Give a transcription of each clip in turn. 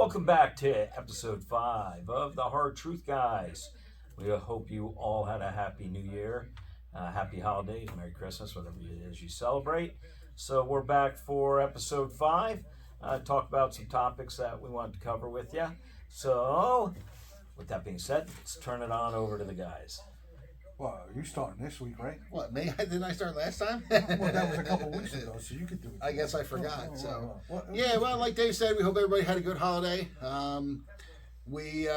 Welcome back to episode 5 of the Hard Truth Guys. We hope you all had a happy new year, happy holidays, Merry Christmas, whatever it is you celebrate. So we're back for episode 5, talk about some topics that we wanted to cover with you. So, with that being said, let's turn it on over to the guys. Well, you're starting this week, right? What, me? Didn't I start last time? Well, that was a couple weeks ago, so you could do it. I guess I forgot. Yeah, Well, like Dave said, we hope everybody had a good holiday. We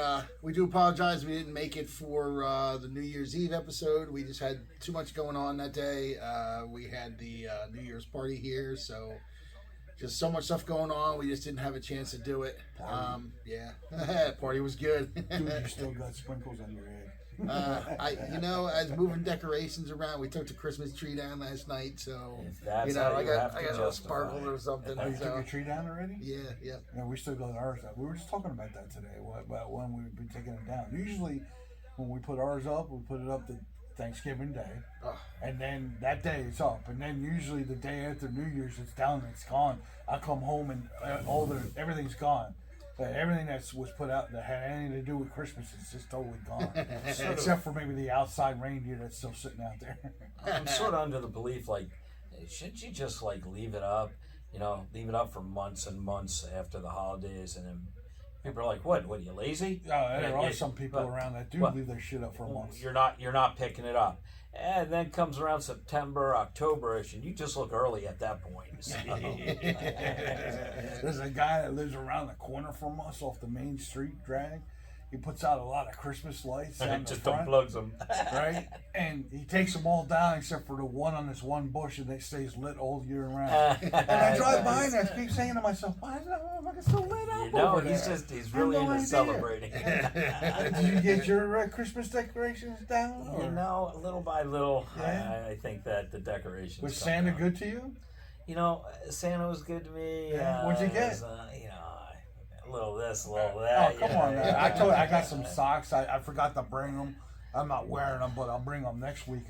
do apologize we didn't make it for the New Year's Eve episode. We just had too much going on that day. We had the New Year's party here, so just so much stuff going on. We just didn't have a chance to do it. Party was good. Dude, you still got sprinkles on your head. As moving decorations around, we took the Christmas tree down last night, so If that's how I you got have to a little justify sparkle or it. something. Oh, you took So your tree down already? yeah. Yeah, we still got ours up. We were just talking about that today, about when we've been taking it down. Usually, when we put ours up, we put it up to Thanksgiving Day, Oh. and then that day it's up, and then usually the day after New Year's it's down and it's gone. I come home and everything's gone. Everything that was put out that had anything to do with Christmas is just totally gone, except for maybe the outside reindeer that's still sitting out there. I'm sort of under the belief, shouldn't you just leave it up? Leave it up for months and months after the holidays, and then people are like, "What? What are you lazy?" There are some people around that do leave their shit up for months. You're not picking it up, and then comes around September, October-ish, and you just look early at that point. So. There's a guy that lives around the corner from us off the main street drag. He puts out a lot of Christmas lights down And the just front, unplugs them. right? And he takes them all down except for the one on this one bush, and it stays lit all year round. And I drive by and I keep saying to myself, "Why is that motherfucker so lit up over there?" He's really into celebrating. Did you get your Christmas decorations down? Or? Little by little, Yeah. I think that the decorations. Was Santa good to you? Santa was good to me. Yeah. What'd you get? Was, a little this, a little that. Oh, come on, man. I got some socks. I forgot to bring them. I'm not wearing them, but I'll bring them next week.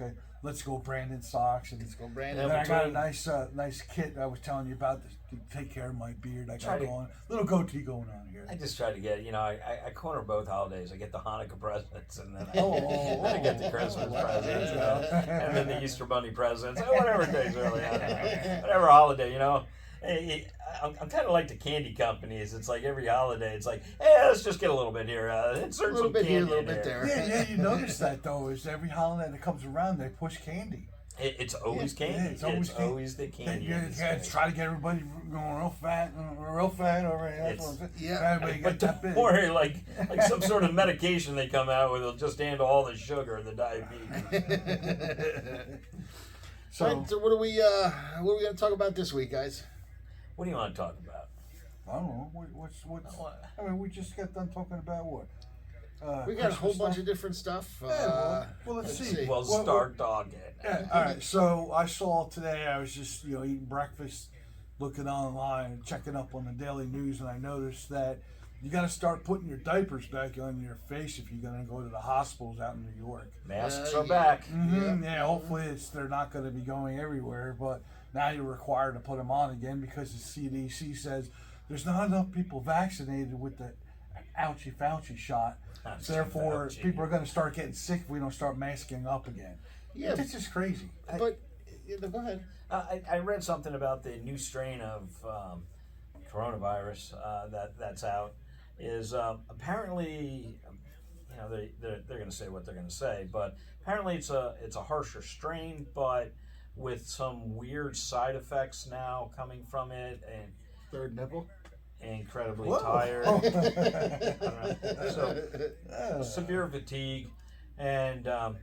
Let's go Brandon socks. And Let's go, Brandon. then I got a nice kit I was telling you about to take care of my beard. I got going. Little goatee going on here. I just try to get, I corner both holidays. I get the Hanukkah presents, and then I get the Christmas presents, and then the Easter Bunny presents, whatever days really, I don't know. Whatever holiday, Hey, I'm kind of like the candy companies. It's like every holiday, it's like, hey, let's just get a little bit here. Insert A little some bit candy here, a little in bit there. Yeah, you notice that though. Is every holiday that comes around, they push candy. It's always candy. Yeah, it's always the candy. You gotta try to get everybody going real fat over here. Everybody But get that big. Or like some sort of medication they come out with, it'll just handle all the sugar, the diabetes. So what are we going to talk about this week, guys? What do you want to talk about? I don't know. What's? I mean, we just got done talking about what? We got a whole Christmas bunch stuff? of different stuff. Well, let's see. Well, What- start dogging. Yeah, all right. So I saw today. I was just eating breakfast, looking online, checking up on the daily news, and I noticed that you got to start putting your diapers back on your face if you're going to go to the hospitals out in New York. Masks are back. Mm-hmm. Yeah, hopefully they're not going to be going everywhere, but now you're required to put them on again because the CDC says there's not enough people vaccinated with the ouchie Fauci shot. So therefore, people are going to start getting sick if we don't start masking up again. Yeah. It's just crazy. But go ahead. I read something about the new strain of coronavirus that's out. Is apparently, they're going to say what they're going to say, but apparently it's a harsher strain, but with some weird side effects now coming from it, and Third nipple. incredibly Whoa. tired. So severe fatigue, and of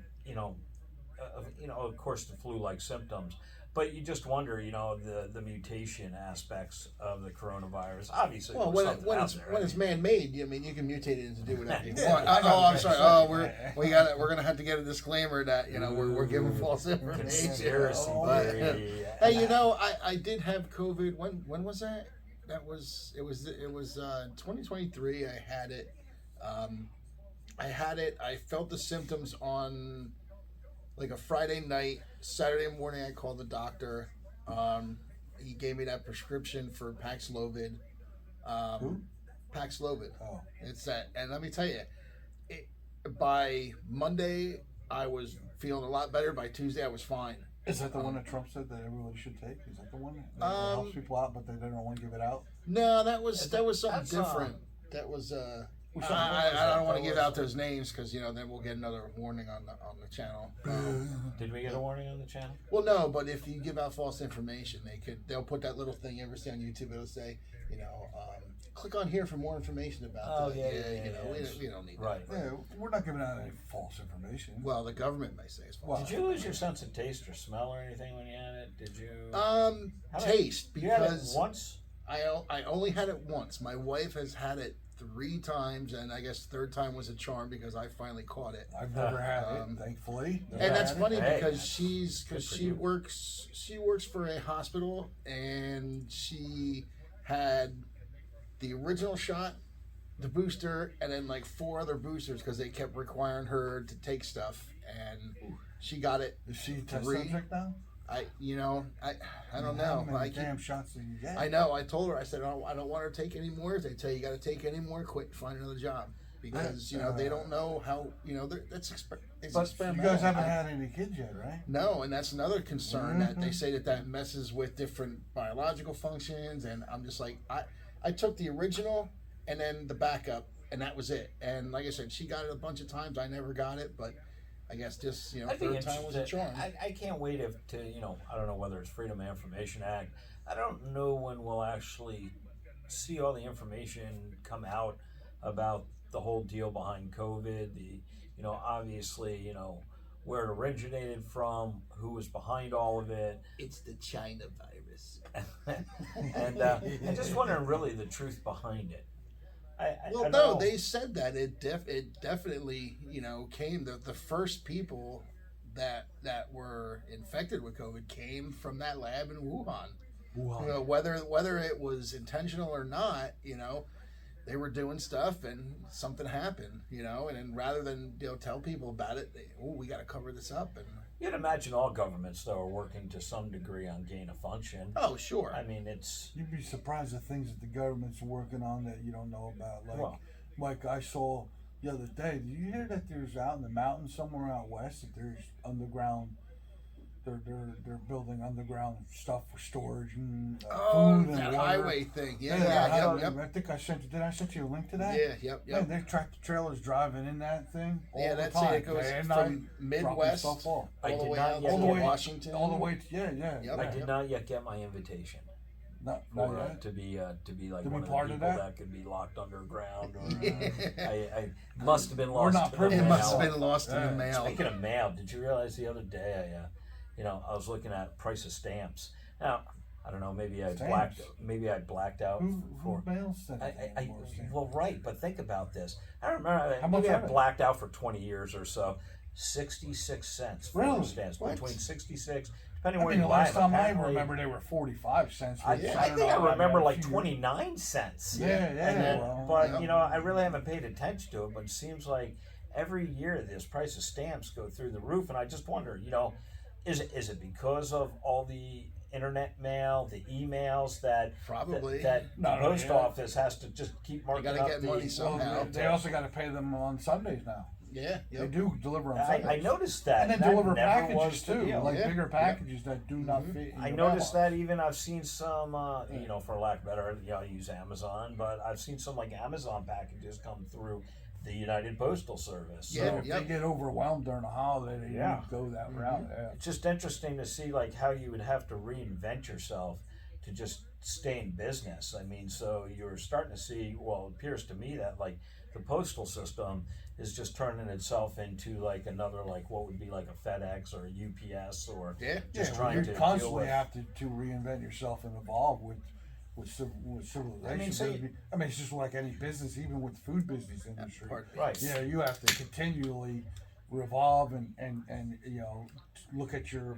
course the flu-like symptoms. But you just wonder, the mutation aspects of the coronavirus. Obviously, Well, there's something when out it's there. when it's man-made, you can mutate it into do whatever you Yeah. want. I'm sorry. Oh, we're gonna have to get a disclaimer that we're giving false information. Conspiracy But, theory. hey, I did have COVID. When was that? It was 2023. I had it. I felt the symptoms on like a Friday night. Saturday morning, I called the doctor. He gave me that prescription for Paxlovid. Who? Paxlovid. Oh, It's that, and let me tell you, by Monday I was feeling a lot better. By Tuesday I was fine. is that the one that Trump said that everybody should take? Is that the one that helps people out, but they don't want to give it out? No, that was something that's, different. That was Which one was I that? don't want to That give was- out those names because then we'll get another warning on the channel. Did we get a warning on the channel? Well, no, but if you give out false information, they'll put that little thing you ever see on YouTube. It'll say, click on here for more information about Oh, that. yeah. We don't need Right. that. Yeah, we're not giving out any false information. Well, the government may say it's false. Well, Did you lose your sense of taste or smell or anything when you had it? Did you? How many- Taste, You had it because once. I only had it once. My wife has had it 3 times, and I guess third time was a charm because I finally caught it. I've never had Um, it, thankfully. Never And that's had it. funny Hey, because good for she you. works for a hospital, and she had the original shot, the booster, and then like 4 other boosters because they kept requiring her to take stuff, and she got it. Is she a test 3. subject now? I don't How know. many I keep- damn shots did you get? I know. I told her. I said, I don't want her to take any more. If they tell you got to take any more, quit and find another job because they don't know how. It's But you experimental. guys haven't had any kids yet, right? No, and that's another concern that they Mhm. say that messes with different biological functions, and I'm just like, I took the original and then the backup, and that was it. And like I said, she got it a bunch of times. I never got it, but I guess just I'd be third time was a interested. charm. I can't wait to I don't know whether it's Freedom of Information Act. I don't know when we'll actually see all the information come out about the whole deal behind COVID. Obviously, where it originated from, who was behind all of it, It's the China virus. and I'm just wondering really the truth behind it. Well, I no, know- they said that it definitely came the first people that were infected with COVID came from that lab in Wuhan. Wuhan. Whether it was intentional or not, they were doing stuff and something happened, and then rather than tell people about it, we got to cover this up. And You'd imagine all governments though are working to some degree on gain of function. oh, sure. I mean, it's You'd be surprised at things that the government's working on that you don't know about. Like I saw the other day. Did you hear that there's out in the mountains somewhere out west that there's underground? They're building underground stuff for storage and food and that water. highway thing. Yeah, Yep. I think I sent you. Did I send you a link to that? Yeah, yep. Man, they tractor trailers driving in that thing all Yeah, the that's time. it. It goes day and from night, dropping Midwest stuff off. I all the did way not out yet to get Washington. all the way to, yeah. Yep. I did not yet get my invitation Not for yet. to be like To be one of the part of people that? that could be locked underground. Or, Yeah. I must have been We're lost. not in the privy It to mail. must have been lost in Yeah. the mail. Speaking of mail, did you realize the other day I was looking at price of stamps. Now I don't know, maybe I Stamps? blacked out Who for. mails that? Well, right, but think about this. I remember How much maybe I are they? blacked out for 20 years or so. 66 cents for Really? those stamps. What? Between 66, depending I where mean, you the buy last them. time I apparently- remember, they were 45 cents. I for Yeah. a think I $100 remember a like few- 29 cents. Yeah, And then, well, but yeah. I really haven't paid attention to it. But it seems like every year this price of stamps go through the roof, and I just wonder, is it because of all the internet mail, the emails that Probably. that the No, post yeah. office has to just keep marking gotta up get the, money Well, somehow. they also got to pay them on Sundays now. Yeah. They Yep. do deliver on I Sundays. noticed that. And they That deliver never packages was the too, deal. like Yeah. bigger packages that do not Mhm. fit. in I your noticed mailbox. that even I've seen some, for lack of better, I use Amazon, but I've seen some like Amazon packages come through the United Postal Service. So Yeah. If they get overwhelmed during a holiday, they Yeah. do go that route. Yeah. it's just interesting to see like how you would have to reinvent yourself to just stay in business. I mean, so you're starting to see, well, it appears to me that like the postal system is just turning itself into like another, like what would be like a FedEx or a UPS or Yeah. just Yeah, trying you to deal constantly with. have to reinvent yourself and evolve with civilization. I mean, say- It's just like any business, even with the food business industry. Pardon me. Right. Yeah, you have to continually revolve and look at your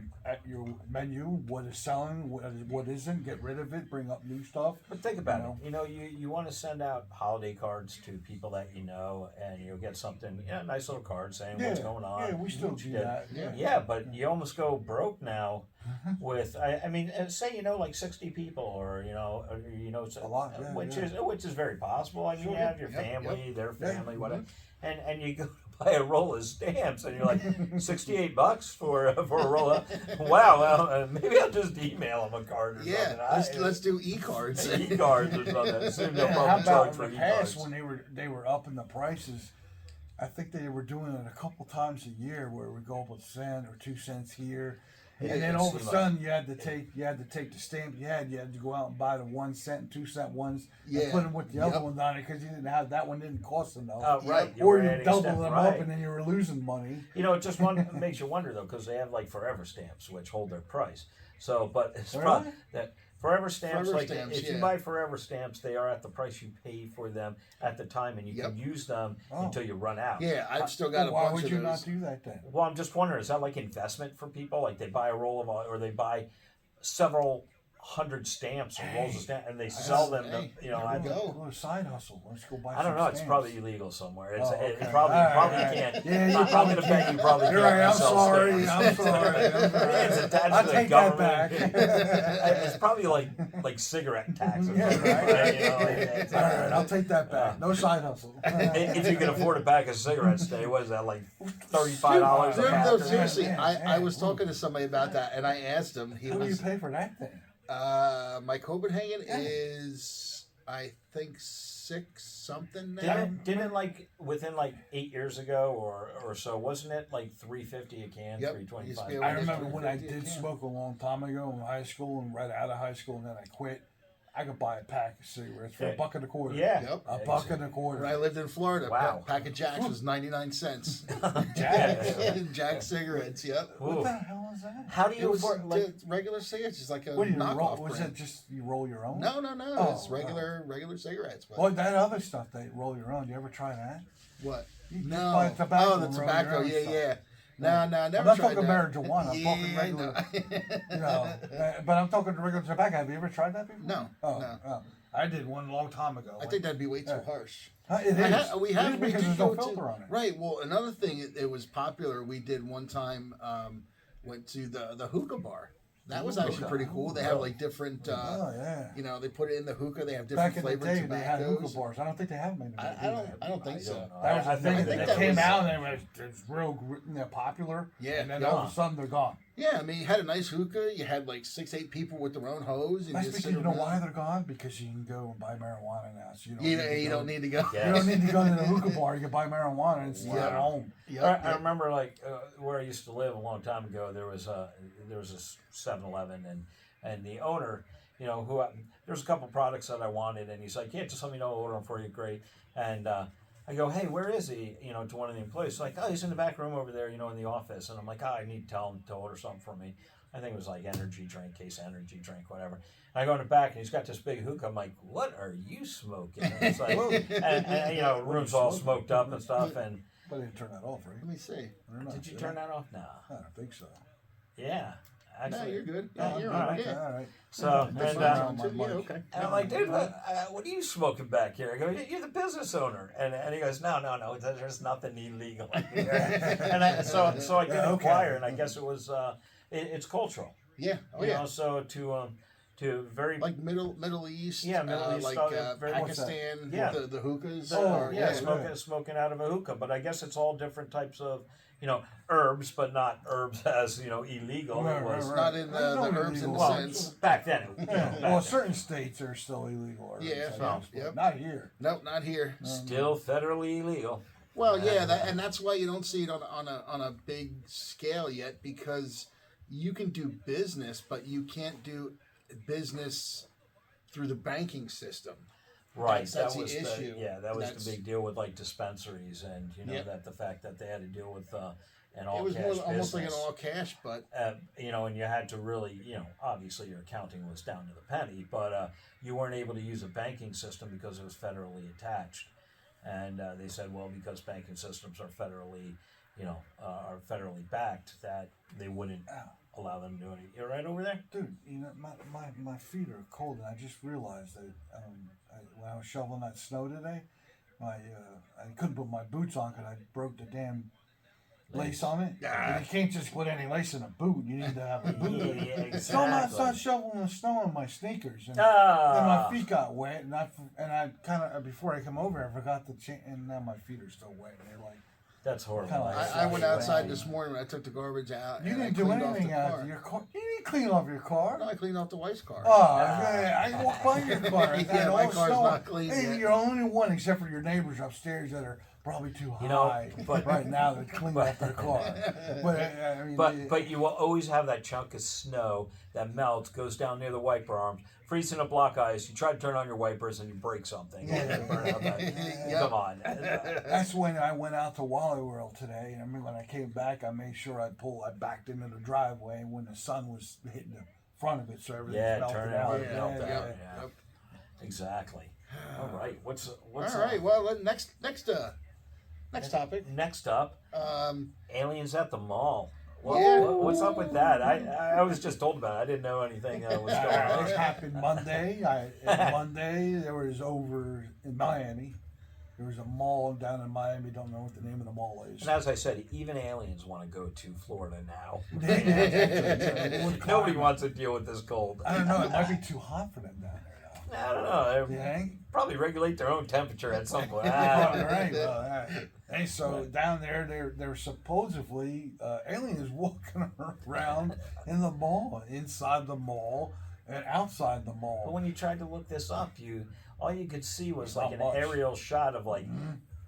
menu, what is selling, what isn't, get rid of it, bring up new stuff. But think about it. You want to send out holiday cards to people that you know, and you'll get something, a nice little card saying what's going on. Yeah, we still do that. Yeah, but you almost go broke now with. I mean, say like 60 people, or it's a lot, which is very possible. I mean, you have your family, their family, whatever, Mm-hmm. and you go to buy a roll of stamps, and you're like $68 for a roll of. Wow, well, maybe I'll just email them a card or something. Let's do e-cards. E-cards or something. Assume they'll How probably about charge in for the e-cards. past when they were upping the prices? I think they were doing it a couple times a year where we go up a cent or 2 cents here. And then all of a sudden you had to take the stamp you had to go out and buy the 1 cent and 2 cent ones and put them with the other ones on it because you didn't have that one didn't cost enough. Right. Or you double them up and then you were losing money. It just makes you wonder though, because they have like forever stamps which hold their price. So, but it's Really? probably that forever stamps. Forever Like stamps, if you buy forever stamps, they are at the price you pay for them at the time, and you can use them until you run out. Yeah, I've still got a Why bunch would of you those. not do that then? Well, I'm just wondering, is that like investment for people? Like they buy a roll of, or they buy several hundred stamps or rolls of stamps, and they sell them. There we go. A little side hustle. Let's go buy. I don't some know. It's stamps. probably illegal somewhere. It's Okay. it probably All probably right. can't. Yeah, I'm going to bet you probably You're can't. right. I'm sell sorry. stamps. I'm sorry. It's attached I'll to the take that government. back. It's probably like cigarette taxes. Yeah, right. It's- All right, I'll take that back. No side hustle. if you can afford a bag of cigarettes today, what is that, like $35 a pack? No, or seriously, something? I was talking to somebody about that, and I asked him. What do you pay for that thing? My Copenhagen is, I think, 6 something now. Didn't like within like 8 years ago or so, wasn't it like $3.50 a can, Yep. $3.25? Yeah, I it was remember when I $3.50 a did can. smoke a long time ago in high school and right out of high school, and then I quit. I could buy a pack of cigarettes for $1.25. Yeah. Yep. A $1.25. When I lived in Florida, Wow. a pack of Jacks was 99 cents. Jacks? Jack cigarettes, yep. What Ooh. the hell is that? How do It you was afford, like, regular cigarettes, just like a What do you roll? knockoff Was brand. it just you roll your own? No, Oh, it's regular cigarettes. But Well, that other stuff they roll your own. You ever try that? what? You just No. buy tobacco Oh, the and roll tobacco. your own Yeah, stuff. yeah. No, never I'm not tried talking that. marijuana. I'm talking regular. But I'm talking regular tobacco. Have you ever tried that before? No, Oh, no. oh. I did one a long time ago. I think that'd be way too harsh. It is. We It have is we because did there's go no to- filter on it. Right. Well, another thing it was popular. We did one time. Went to the hookah bar. That was actually pretty cool. They have like different. Oh yeah. They put it in the hookah. They have different Back in the flavored day, they had hookah tobaccos. bars. I don't think they have them anymore. I don't think so. That was I a thing think that that came was- out and it was real popular. Yeah, And then yeah. all of a sudden they're gone. Yeah, I mean, you had a nice hookah. You had like 6-8 people with their own hose. And That's just because sit you know around. why they're gone? Because you can go and buy marijuana now. So You don't need to go. Yeah. You don't need to go to the hookah bar. You can buy marijuana. It's Wow. at home. Yep, I remember like where I used to live a long time ago. There was a 7-Eleven, and the owner, there was a couple products that I wanted, and he's like, yeah, just let me know, I'll order them for you, great. And I go, hey, where is he? To one of the employees, like, oh, he's in the back room over there, in the office. And I'm like, I need to tell him to order something for me. I think it was like energy drink, whatever. And I go in the back, and he's got this big hookah. I'm like, what are you smoking? And it's like, and room's all smoked up and stuff. And But I didn't turn that off, right? Let me see. I don't know. did you turn that off? No. I don't think so. Yeah. No, Actually, you're good. Yeah, Yeah, you're all all right. right. Okay, all right. So, That's and, fine. Yeah, okay. and I'm like, dude, what are you smoking back here? I go, you're the business owner. And he goes, no, there's nothing illegal in here. So I did Okay. inquire, and I guess it was, it's cultural. Yeah. Oh yeah. So to very, Like Middle East. Yeah, Middle East, like very- What's that? Pakistan. Yeah. The hookahs. Oh, or- yeah, yeah. smoking out of a hookah. But I guess it's all different types of, herbs, but not herbs as, illegal. Right, It was, right, Not in the There's no herbs in the illegal well, sense. back then. Yeah. Back Well, then. certain states are still illegal. Yeah, I guess, so, but yep. Not here. Nope, not here. Still federally illegal. Well, yeah, and that's why you don't see it on a big scale yet, because you can do business, but you can't do business through the banking system. Right, That's that the was issue. that was That's- the big deal with like dispensaries, and Yep. that the fact that they had to deal with an all It was cash more business. almost like an all cash, but And you had to really, obviously your accounting was down to the penny, but you weren't able to use a banking system because it was federally attached. And they said, well, because banking systems are federally, attached, are federally backed, that they wouldn't allow them to do anything. You're right over there? Dude, my feet are cold, and I just realized that when I was shoveling that snow today, I couldn't put my boots on because I broke the damn lace on it. Yeah. And you can't just put any lace in a boot. You need to have a boot. Yeah, exactly. So I started shoveling the snow in my sneakers, and then my feet got wet, and I kind of before I come over, I forgot to change, and now my feet are still wet, and they're like. That's horrible. Kinda like I went outside this morning when I took the garbage out. You and I didn't do cleaned off anything the out car. of your car. You didn't clean off your car. No, I cleaned off the wife's car. Oh, I walked by your car. Yeah, and my all car's snow. not clean Hey, yet. you're only one, except for your neighbors upstairs that are probably too high. but- right now they're cleaning up their car. But I mean, But you will always have that chunk of snow that melts, goes down near the wiper arms, freezing a block ice. You try to turn on your wipers and you break something. Yeah. And burn out that. Yep. Come on. that's when I went out to Wally World today. And I mean, when I came back, I made sure I backed into the driveway when the sun was hitting the front of it, so everything melted turn it out. out, Yeah, melt yep, out. yep. Yeah. Exactly. All right. What's All right. Well, next topic. Next up? Aliens at the mall. Yeah. What's up with that? I was just told about it. I didn't know anything was going on. This happened Monday. Monday, there was over in Miami. There was a mall down in Miami. Don't know what the name of the mall is. And as I said, even aliens want to go to Florida now. Nobody Nobody wants to deal with this cold. I don't know. It might be too hot for them down there now. I don't know. They You think? probably regulate their own temperature at some point. All right. Well, hey, so down there, they're supposedly aliens walking around in the mall, inside the mall, and outside the mall. But when you tried to look this up, all you could see was like Not an much. aerial shot of like,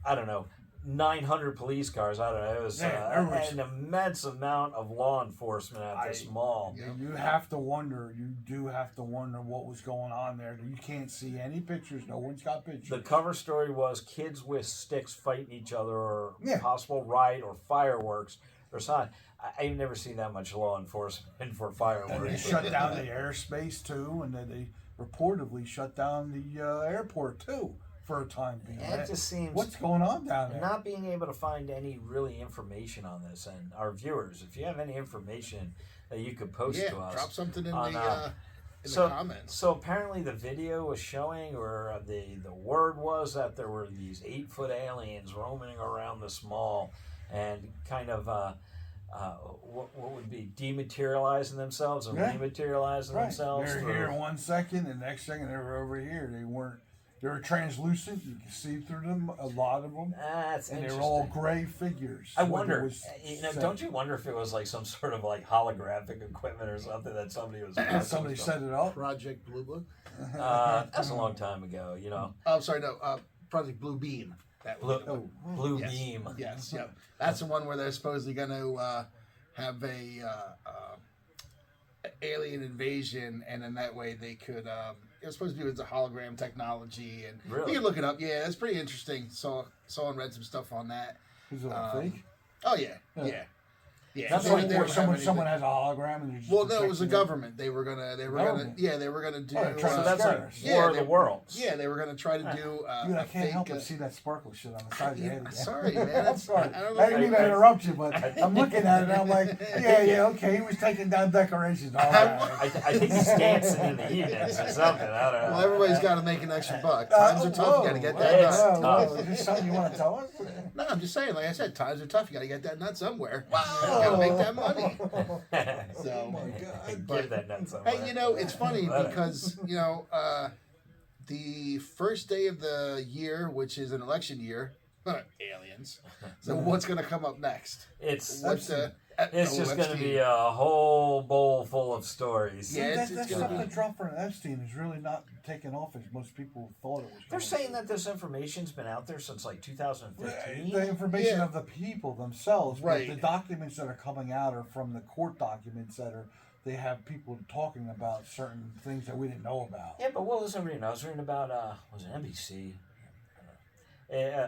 I don't know, 900 police cars. I don't know. It was, an immense amount of law enforcement at this mall. You have to wonder. You do have to wonder what was going on there. You can't see any pictures. No one's got pictures. The cover story was kids with sticks fighting each other, or Yeah. possible riot or fireworks or something. I've never seen that much law enforcement for And they fireworks. shut down the airspace too, and then they reportedly shut down the airport too for a time being. It just seems What's going on down there? not being able to find any really information on this. And our viewers, if you have any information that you could post to us, drop something in on, the so, comments. So apparently the video was showing, or the word was that there were these 8-foot aliens roaming around this mall and kind of what would be dematerializing themselves and Yeah. rematerializing Right. themselves. They're through- here 1 second, and next second they were over here. They weren't. They were translucent. You could see through them. A lot of them, That's and they interesting. were all gray figures. I Like it wonder, was set. don't you wonder if it was like some sort of like holographic equipment or something that somebody was Somebody set it up. Project Blue Book. That's a long time ago, Oh, sorry, no. Project Blue Beam. That was Blue yes. Beam. Yes, yep. That's the one where they're supposedly going to have a alien invasion, and in that way they could. It was supposed to be with the hologram technology, and Really? you can look it up. Yeah, it's pretty interesting. Saw and read some stuff on that. Is it all fake? Oh yeah, Yeah. yeah. Yeah, That's they like don't where have someone anything. has a hologram and they're just Well, no, it was the projecting government. They were gonna Government? do. Oh, they're trying So to that's scare like us. Yeah, War of they- the Worlds. Yeah, they were gonna try to do. Dude, I a can't help fake, but see that sparkle shit on the side of your head again. Sorry, man. I'm It's- sorry. I don't know I if didn't mean I- to interrupt you, but I'm looking at it and I'm like, yeah, okay, he was taking down decorations. All right. I think he's dancing in the evenings or something. I don't know. Well, everybody's got to make an extra buck. Times are tough. You got to get that It's nut. tough. Is this something you want to tell us? No, I'm just saying. Like I said, times are tough. You got to get that nut somewhere. You got to make that money. So, Give that nut somewhere. hey, it's funny because the first day of the year, which is an election year, aliens. So what's going to come up next? It's What's it's just going to be a whole bowl full of stories. Yeah, That it's stuff gonna that be. dropped from Epstein is really not taking off as most people thought it was. They're going saying to. that this information's been out there since like 2015. The information Yeah. of the people themselves, Right. but the documents that are coming out are from the court documents that are. They have people talking about certain things that we didn't know about. Yeah, but what was I reading? I was reading about was it NBC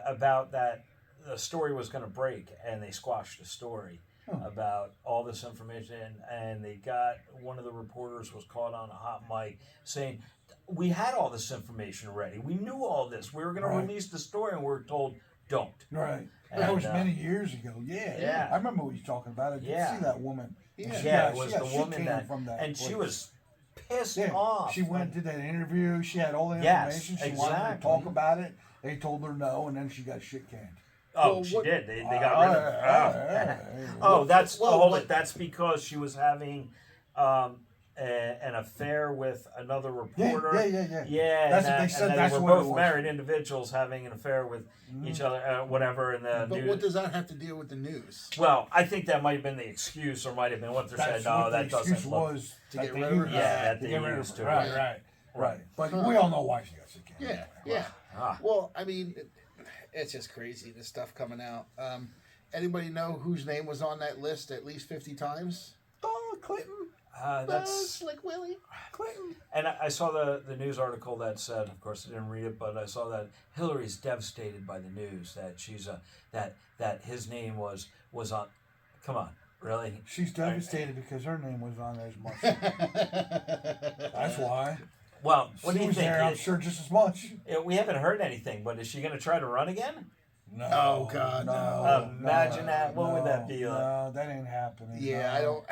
about that the story was going to break, and they squashed the story about all this information, and they got one of the reporters was caught on a hot mic saying, "We had all this information ready. We knew all this. We were going to Right. release the story, and we were told don't. Right. And, That was many years ago. Yeah. Yeah. I remember what you're talking about. I did Yeah. see that woman. Yeah. Yeah, it she was got the shit woman canned that, from that and she place. was pissed Yeah, off. she went and did that interview. She had all the Yes, information. She wanted to exactly. talk about it. They told her no, and then she got shit canned. Oh, Well, she what- did. They got rid of her. Oh, that's well, hold what- it. That's because she was having an affair with another reporter. Yeah. Yeah, That's and what they that- said, and they that's were what it both was. married individuals having an affair with each other, whatever. And the But news. what does that have to deal with the news? Well, I think that might have been the excuse, or might have been what they said. That's No, what that the excuse doesn't look. was To that get they rid of her? used. Yeah, that to they get rid of used her. to, Right, right. right. But we all know why she got shit canned. Yeah. Ah. Well, I mean, it's just crazy, this stuff coming out. Anybody know whose name was on that list at least 50 times? Oh, Clinton. That's Slick Willie. Clinton. and I saw the news article that said, of course I didn't read it, but I saw that Hillary's devastated by the news that she's that his name was on. Come on, really? She's devastated because her name was on there as much. That's why. Well, what She do you was think? there, I'm sure, just as much. We haven't heard anything, but is she going to try to run again? No. Oh, God, no. Imagine that. What would that be like? No, that ain't happening. Yeah, no. I don't.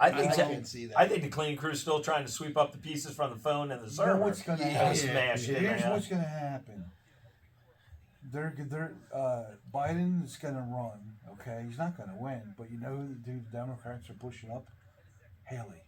I think I so. can't see that. I think the clean crew's still trying to sweep up the pieces from the phone and the You server. know what's going to Yeah. happen? Smash it. Here's man. what's going to happen. Biden is going to run. Okay, he's not going to win, but you know who the Democrats are pushing up? Haley.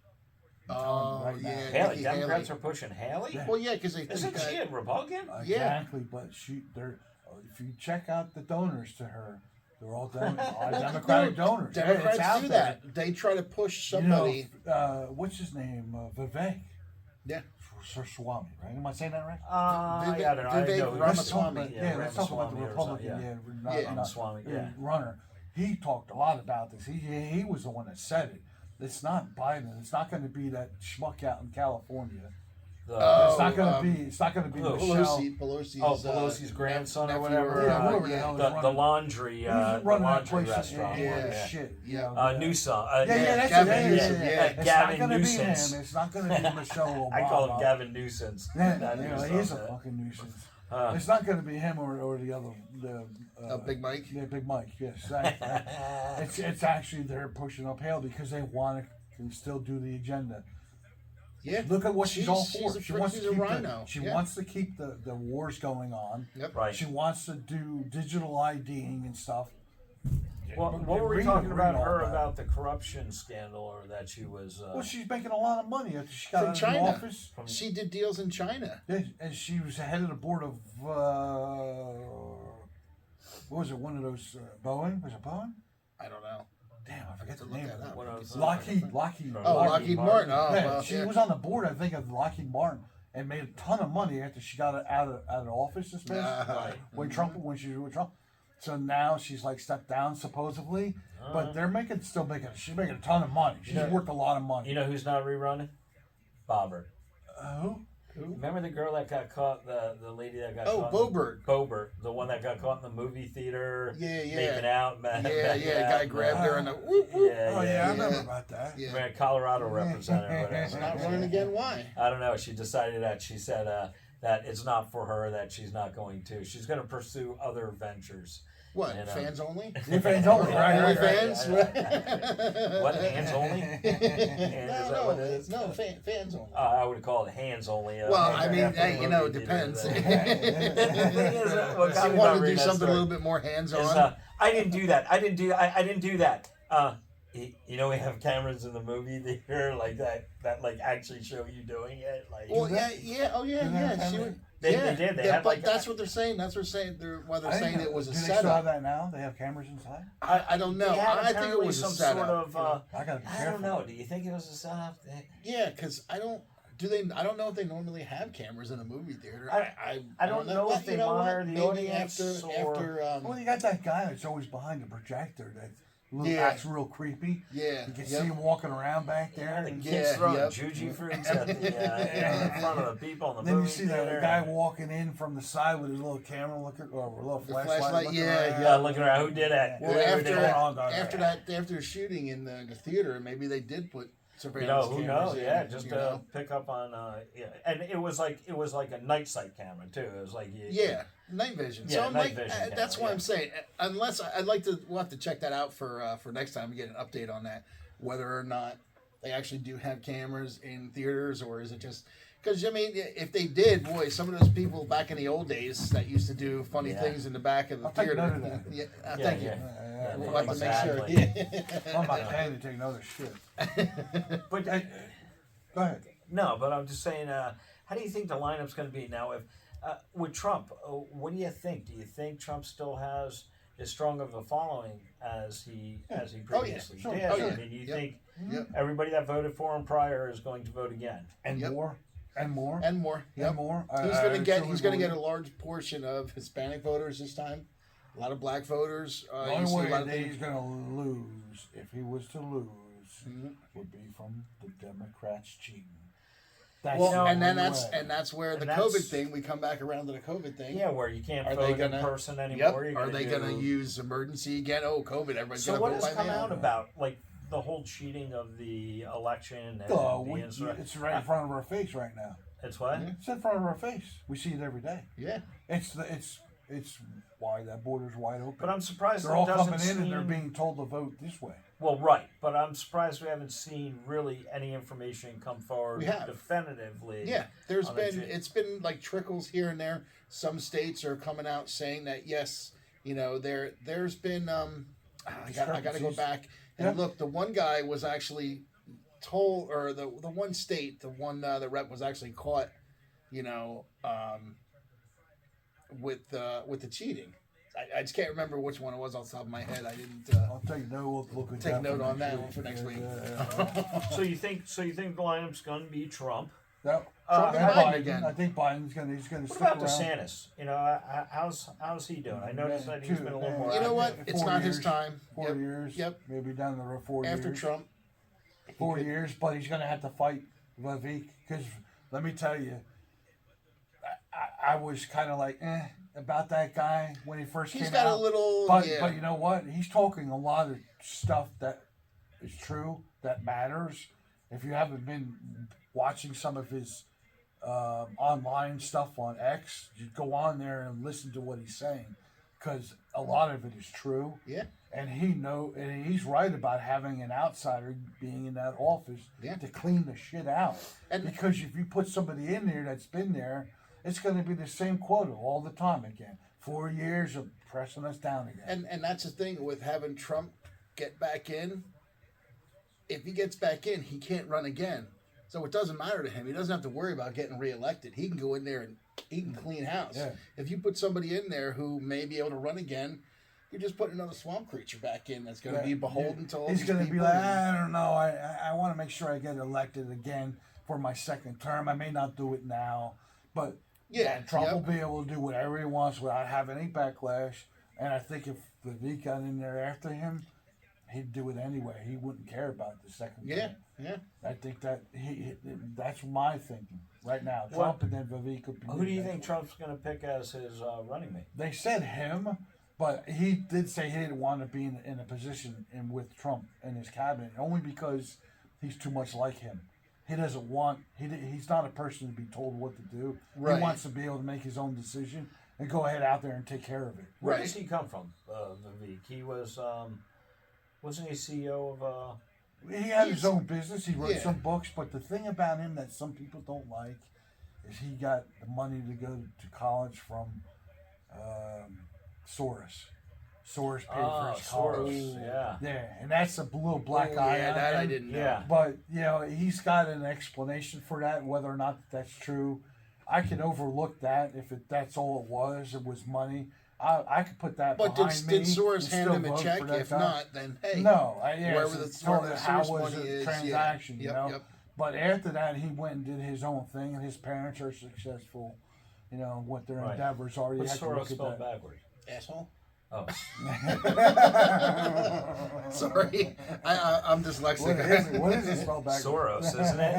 Oh, right now. yeah. Haley, Nikki Democrats Haley. are pushing Haley. Yeah. Well, yeah, because they think Isn't she that. a Republican? Exactly, but if you check out the donors to her, they're all Democratic donors. Yeah, Democrats it's out do there. that. They try to push You know, somebody. what's his name? Vivek. Yeah. Sir Swami, right? Am I saying that right? Vivek- I don't know. Vivek I know. Let's talk Ramaswamy. about, yeah, let's talk about the Ramaswamy or Republican, something, not, Yeah. not- Ramaswamy, yeah. runner. He talked a lot about this. He was the one that said it. It's not Biden. It's not going to be that schmuck out in California. The- It's not going to um, be. It's not going to be who? Michelle. Pelosi's Pelosi's grandson or nephew whatever. Yeah, whatever the hell the is running. laundry, Who's the running that laundry place? restaurant. Yeah. Shit. Yeah. Newsom. Yeah, that's Gavin it. Newsom, yeah. It's Gavin not going to be Nuisance. him. It's not going to be Michelle Obama. I call him Gavin Nuisance. Yeah, Not you know, Newsom, he is a yeah. fucking nuisance. Huh. It's not going to be him or the other. Big Mike. Yeah, Big Mike. Yes, exactly. it's actually they're pushing uphill because they want to still do the agenda. Yeah. Look at what she's all for. She's a She wants to keep rhino. she Yeah. wants to keep the wars going on. Yep. Right. She wants to do digital IDing and stuff. What were we Read talking it, about read all her about it. about the corruption scandal, or that she was? Well, she's making a lot of money after she got From out of China. the office. She did deals in China. Yeah, and she was the head of the board of what was it? One of those Boeing? Was it Boeing? I don't know. Damn, I forget the Look name that of it. up. One of- Lockheed. Oh, Lockheed Martin. Oh, Yeah, well, she yeah. was on the board, I think, of Lockheed Martin, and made a ton of money after she got out of office this past Right. when she was with Trump. So now she's like stepped down supposedly, but they're she's making a ton of money. She's Yeah. worth a lot of money. You know who's not rerunning? Bobbert. Who? Remember the girl that got caught? The lady that got Oh, caught? Bobert. Bobert, the one that got caught in the movie theater. Yeah, yeah. Making out. Yeah. Guy grabbed her and the whoop whoop. Yeah, Oh yeah, I remember yeah. about that. Yeah. Man, Colorado representative. She's Whatever. not running again. Why? I don't know. She decided that she said that it's not for her. That she's not going to. She's going to pursue other ventures. What? You know. Fans only? Fans only, right, Only right, fans? What, hands only? Is that what it is? No, fans only. I would call it hands only. Well, I mean, after hey, you know, it movie depends. theater, the thing is, what got She me wanted about to do reading that something a story little bit more hands-on. is, I didn't do that. I didn't do that. You know, we have cameras in the movie theater like that like actually show you doing it. Like, Well, yeah, oh yeah, Do they have yeah. She camera? would. They Yeah, did. They yeah, had, but like, that's what they're saying. That's what they're saying. Why they're I didn't saying know. it was a Do they still have setup. that now? They have cameras inside. I don't know. They had I think it apparently was a some setup. sort of. I gotta be I careful. don't know. Do you think it was a setup? Yeah, because I don't. Do they? I don't know if they normally have cameras in a movie theater. I don't know if But they you know what? monitor the Maybe audience after. Well, you got that guy that's always behind the projector that Yeah. acts real creepy. Yeah. You can Yep. see him walking around back Yeah, there. the And kids Yeah, throwing yep. juju fruits at the in front of the people in the then you movie see theater. that guy walking in from the side with his little camera looking, or a little The flashlight. flashlight, looking yeah, around. Yeah, looking around. Who did it? Well, Whoever did it. Hold on, after the shooting in the theater, maybe they did put surveillance who cameras knows? in, Yeah, just you to know? pick up on. Yeah. And it was like a night sight camera too. It was like Yeah, night vision. Yeah, So I'm night like, vision that's camera, why yeah. I'm saying, unless I'd like to, we'll have to check that out for next time and get an update on that, whether or not they actually do have cameras in theaters, or is it just because I mean, if they did, boy, some of those people back in the old days that used to do funny Yeah. things in the back of the I'll take theater. note of that. Yeah, Yeah, thank yeah. you. Yeah, We'll have to make exactly. sure. I'm not paying to take no other shit. But Go ahead. no, but I'm just saying. How do you think the lineup's going to be now? If with Trump, what do you think? Do you think Trump still has as strong of a following as he Oh, yeah. previously Sure. did? Oh, yeah. I mean, you Yep. think Yep. everybody that voted for him prior is going to vote again? And Yep. more. And more. And more. Yep. And more. He's I gonna get. truly He's gonna get a believe- large portion of Hispanic voters this time. A lot of black voters. The You only see a way lot of that he's things. going to lose, if he was to lose, Mhm. would be from the Democrats cheating. That's Well, the and then only that's way. and that's where the And that's- COVID thing. We come back around to the COVID thing. Yeah, where you can't Are vote they gonna? in person Yep. anymore. You're Are they do- going to use emergency again? Oh, COVID! Everybody's So going to what vote has by come mail. out about like the whole cheating of the election and Oh, the insurrection? it's right in front of our face right now. It's what? Yeah. It's in front of our face. We see it every day. Yeah. It's why that border's wide open. But I'm surprised They're it all doesn't coming in and they're seem- being told to vote this way. Well, right, but I'm surprised we haven't seen really any information come forward We have. definitively. Yeah, there's on the been cheat. it's been like trickles here and there. Some states are coming out saying that yes, you know there's been I got to go Discrepancies. back and Yeah. look. The one guy was actually told, or the one state, the one the rep was actually caught, you know, with the cheating. I just can't remember which one it was off the top of my head. I didn't. I'll take note. We'll look at Take that note for on next that week. one for next week. Yeah. So you think the lineup's going to be Trump? Yep. Trump and And Biden Biden again. I think Biden's gonna he's gonna What stick about around. DeSantis? You know, how's he doing? I noticed that he's been a little more. You know what? active. It's 4 not his years. time. 4 Yep. years. Yep. Maybe down the road 4 After years. Trump. 4 years, but he's gonna have to fight Vivek because let me tell you, I was kind of like about that guy when he first He's came got out. a little. But yeah. but you know what? He's talking a lot of stuff that is true, that matters. If you haven't been watching some of his online stuff on X, you go on there and listen to what he's saying, because a lot of it is true. Yeah. And and he's right about having an outsider being in that office Yeah. to clean the shit out. And- because if you put somebody in there that's been there, it's going to be the same quota all the time again. 4 years of pressing us down again. And that's the thing with having Trump get back in. If he gets back in, he can't run again. So it doesn't matter to him. He doesn't have to worry about getting reelected. He can go in there and he can clean house. Yeah. If you put somebody in there who may be able to run again, you're just putting another swamp creature back in that's going to be beholden to all He's these going to be people. like, I don't know. I want to make sure I get elected again for my second term. I may not do it now, but Trump yep. will be able to do whatever he wants without having any backlash. And I think if Vivek got in there after him, he'd do it anyway. He wouldn't care about the second Yeah, term. yeah. I think that that's my thinking right now. Well, Trump and then Vivek could be. Who do you think Trump's going to pick as his running mate? They said him, but he did say he didn't want to be in a position with Trump in his cabinet, only because he's too much like him. He doesn't want. He's not a person to be told what to do. Right. He wants to be able to make his own decision and go ahead out there and take care of it. Where Right. does he come from, Vivek? He was, wasn't he CEO of? He had his own business. He wrote Yeah. some books, but the thing about him that some people don't like is he got the money to go to college from Soros. Soros paid for his college. Soros, yeah. Yeah, and that's a little black eye Yeah, on that I him. didn't know. Yeah. But he's got an explanation for that. Whether or not that's true, I can overlook that. If that's all it was money. I could put that But behind me. did Soros and hand still him a vote check? for that If guy. not, then hey. No, wherever the how source was money the is, transaction? yeah. You know. Yep. But after that, he went and did his own thing, and his parents are successful. What their Right. endeavors are. You What's have to Soros look at spelled that. backwards? Asshole. Oh, Sorry, I'm dyslexic. What is it spelled back? Soros, isn't it?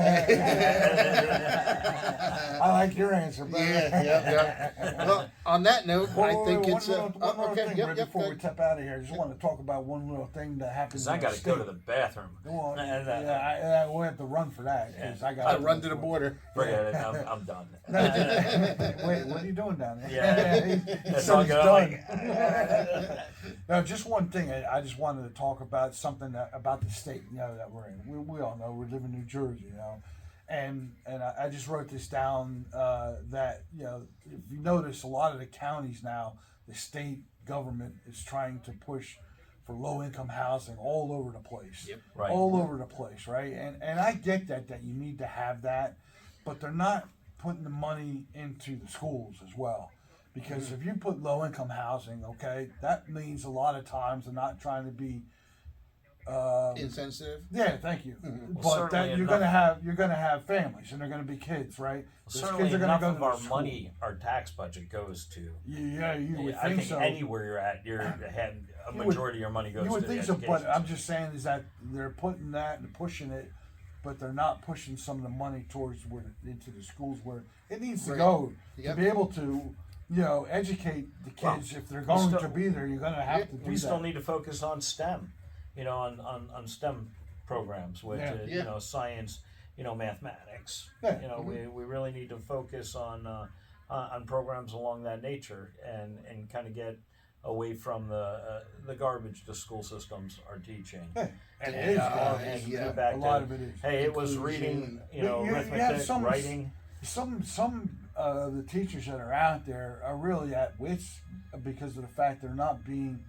I like your answer better. Yeah. Well, on that note, I think it's one little okay. thing right before we tap out of here. I just want to talk about one little thing that happened. Because I got to go to the bathroom. Well, And, yeah, we'll have to run for that because I got. I run to the border. Forget it. I'm done. Wait, what are you doing down there? Yeah. That's So all he's going. done. No, just one thing. I just wanted to talk about something about the state, that we're in. We all know we live in New Jersey, and I just wrote this down that if you notice, a lot of the counties now, the state government is trying to push for low income housing all over the place. Yep. Right. All over the place, right? And I get that you need to have that, but they're not putting the money into the schools as well. Because if you put low income housing, okay, that means a lot of times they're not trying to be Insensitive. yeah, thank you. Well, But that certainly you're gonna have families and they're gonna be kids, right? Those Certainly kids are enough go of to our school. money, our tax budget goes to. Yeah, you would I think so. anywhere you're at, a You would- majority of your money goes You to would the think so, education. but I'm just saying is that they're putting that and pushing it, but they're not pushing some of the money towards into the schools where it needs to Right. go Yep. to be able to, educate the kids. If they're going to be there, you're going to have to do we that. still need to focus on STEM, on STEM programs, which Yeah. Yeah. science, mathematics. Yeah. We really need to focus on programs along that nature and kind of get away from the garbage the school systems are teaching. Yeah, and it is Yeah, garbage. And yeah. get back A lot to, of it is. hey, it was Inclusion. reading, But you have arithmetic, some- writing. Some the teachers that are out there are really at wits because of the fact they're not being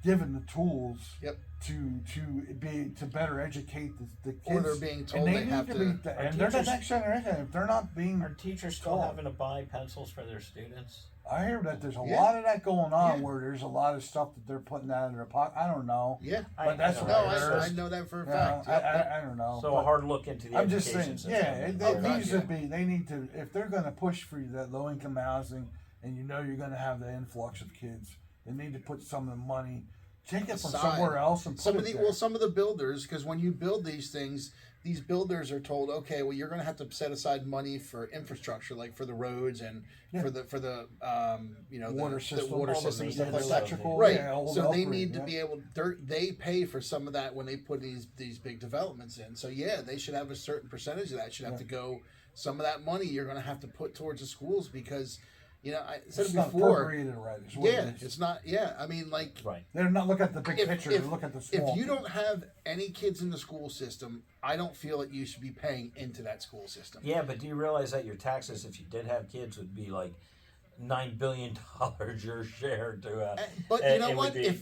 given the tools Yep. to better educate the kids. Or they're being told and they need have to to- be, Our and they're the teachers- next generation. If they're not being, Are teachers still taught. having to buy pencils for their students? I hear that there's a Yeah. lot of that going on Yeah. where there's a lot of stuff that they're putting out of their pocket. I don't know. Yeah. But that's I what know, No, I it's heard. I know that for a You know, fact. Yep, yep. I don't know. So but a hard look into the I'm just saying, education system. yeah, it Oh, God, needs yeah. to be. They need to, if they're going to push for that low income housing, and you're going to have the influx of kids, they need to put some of the money, take it from Aside. somewhere else, and put Some it of the there. some of the builders, because when you build these things, these builders are told, okay, well, you're going to have to set aside money for infrastructure, like for the roads and Yeah. for the Water the system, water all the system and stuff like maintenance, that. electrical, Right. yeah, all the So they upgrade, need to yeah. be able. They pay for some of that when they put these big developments in. So yeah, they should have a certain percentage of that. Should have to go. Some of that money you're going to have to put towards the schools because, I said It's it not before. appropriated right. Is what Yeah, it is. it's not. Yeah, I mean, like. Right. They're not looking at the big If- picture. if- They look at the small. If you picture. don't have any kids in the school system, I don't feel that you should be paying into that school system. Yeah, but do you realize that your taxes, if you did have kids, would be like $9 billion your share to? But it- you know it would what? be-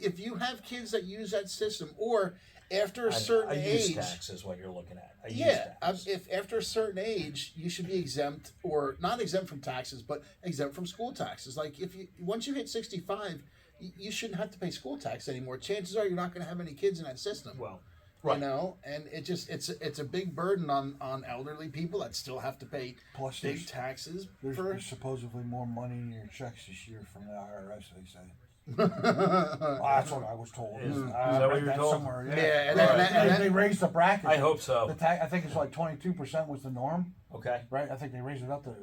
If you have kids that use that system, or after a a certain use age, tax is what you're looking at. A use yeah, tax. if after a certain age, you should be exempt, or not exempt from taxes, but exempt from school taxes. Like if you once you hit 65, you shouldn't have to pay school tax anymore. Chances are you're not going to have any kids in that system. Well, You right. know, and it's a big burden on elderly people that still have to pay Plus, big there's- taxes There's for. supposedly more money in your checks this year from the IRS. They say. Well, that's what I was told. Is I that what read you're told? somewhere. Yeah, Yeah, and Well, that- they raised the bracket. I hope so. The I think it's like 22% was the norm, Okay. right? I think they raised it up to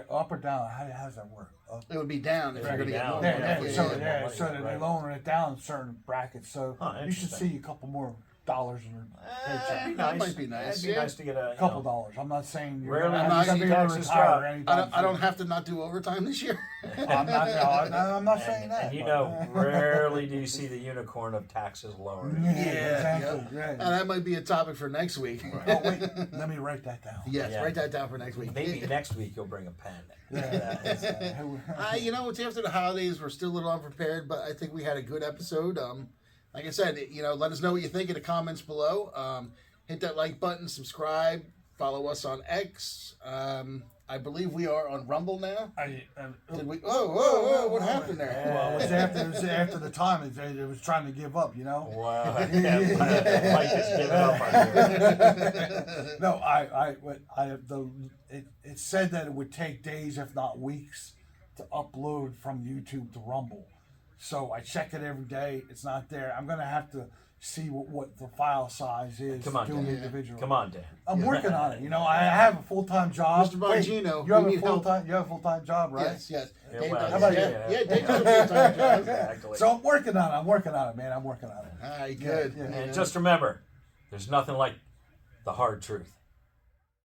up or down. How does that work? Up. It would be down if It you're would going to be get down, more. Yeah, yeah, yeah, yeah, so yeah, yeah, money, so that they're right. lowering it down in certain brackets. So Huh, you should interesting. see a couple more dollars in your That'd paycheck. be That nice. might be nice, That'd be yeah. nice to get a A couple dollars. I'm not saying you're Rarely gonna, do you gonna see be able to taxes retire drop. anytime I don't soon. have to not do overtime this year. I'm not. No, I'm not saying And, that. and you but- know, rarely do you see the unicorn of taxes lowered. Yeah, Yeah, exactly. And Yeah. that might be a topic for next week. Oh wait, let me write that down. Yes, Yeah. write that down for next week. Maybe next week you'll bring a pen. Yeah. You know, it's after the holidays. We're still a little unprepared, but I think we had a good episode. Like I said, let us know what you think in the comments below. Hit that like button, subscribe, follow us on X. I believe we are on Rumble now. Did we? Whoa! What happened there? Well, it was after the time. It was trying to give up, you know. Wow. Mike is giving up on you. No, it said that it would take days, if not weeks, to upload from YouTube to Rumble. So I check it every day. It's not there. I'm gonna have to see what the file size is. Come on, doing Dan. individually. Come on, Dan. I'm working on it. You know, I have a full-time job. Mr. Bongino, you have we a need help. full-time. You have a full-time job, right? Yes. Yeah, Dave well, does. how about you? Yeah, Dave does a full-time job. Exactly. So I'm working on it. I'm working on it, man. I'm working on it. All right, good. Yeah. And just remember, there's nothing like the hard truth.